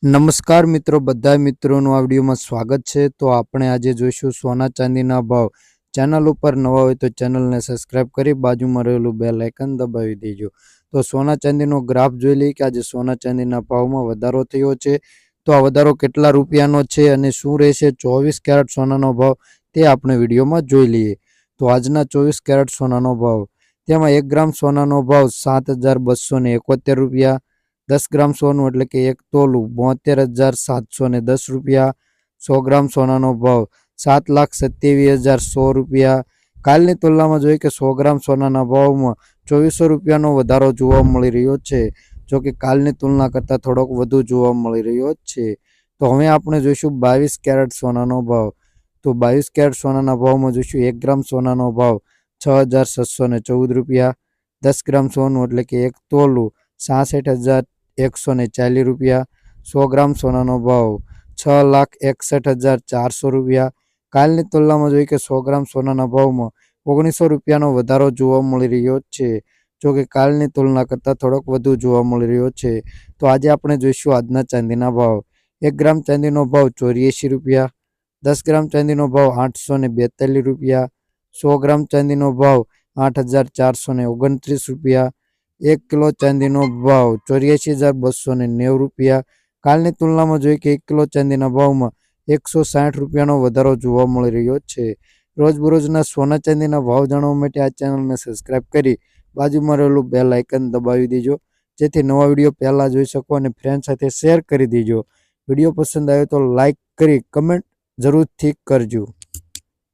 નમસ્કાર મિત્રો, બધા મિત્રોનું આ વિડીયોમાં સ્વાગત છે। તો આપણે આજે જોઈશું સોના ચાંદીના ભાવ। ચેનલ ઉપર નવા હોય તો ચેનલને સબસ્ક્રાઇબ કરી બાજુમાં રહેલું બેલ આઇકન દબાવી દેજો। તો સોના ચાંદીનો ગ્રાફ જોઈ લઈએ કે આજે સોના ચાંદીના ભાવમાં વધારો થયો છે। તો આ વધારો કેટલા રૂપિયાનો છે અને શું રહેશે 24 કેરેટ સોનાનો ભાવ તે આપણે વિડીયોમાં જોઈ લઈએ। તો આજના 24 કેરેટ સોનાનો ભાવ, તેમાં 1 ગ્રામ સોનાનો ભાવ 7271 રૂપિયા। 10 ગ્રામ સોનું એટલે કે 1 તોલું 72,710 રૂપિયા। 100 ગ્રામ સોનાનો ભાવ 7,27,100 રૂપિયા। કાલની તુલનામાં જોઈએ કે 100 ગ્રામ સોનાના ભાવમાં 2400 રૂપિયાનો વધારો જોવા મળી રહ્યો છે, જો કે કાલની તુલના કરતાં થોડોક વધુ જોવા મળી રહ્યો છે। તો હવે આપણે જોઈશું 22 કેરેટ સોનાનો ભાવ। તો 22 કેરેટ સોનાના ભાવમાં જોઈશું 1 ગ્રામ સોનાનો ભાવ 6,614 રૂપિયા। 10 ગ્રામ સોનું એટલે કે 1 તોલું 66,140 રૂપિયા। 100 ગ્રામ સોનાનો ભાવ 6,61,400 રૂપિયા। કાલની તુલનામાં જોઈએ કે 100 ગ્રામ સોનાના ભાવમાં 1900 રૂપિયાનો વધારો જોવા મળી રહ્યો છે, જો કે કાલની તુલના કરતાં થોડોક વધુ જોવા મળી રહ્યો છે। તો આજે આપણે જોઈશું આજના ચાંદીના ભાવ। 1 ગ્રામ ચાંદીનો ભાવ 84 રૂપિયા। 10 ગ્રામ ચાંદીનો ભાવ 842 રૂપિયા। 100 ગ્રામ ચાંદીનો ભાવ 8,429 રૂપિયા। 1 કિલો ચાંદીનો ભાવ 84,290 રૂપિયા। કાલની તુલનામાં જોઈએ કે 1 કિલો ચાંદીના ભાવમાં 160 રૂપિયાનો વધારો જોવા મળી રહ્યો છે। રોજબરોજના સોના ચાંદીના ભાવ જાણવા માટે આ ચેનલને સબસ્ક્રાઇબ કરી બાજુમાં રહેલું બેલ આઇકન દબાવી દેજો, જેથી નવા વિડીયો પહેલાં જોઈ શકો અને ફ્રેન્ડ સાથે શેર કરી દેજો। વિડીયો પસંદ આવ્યો તો લાઇક કરી કમેન્ટ જરૂરથી કરજો।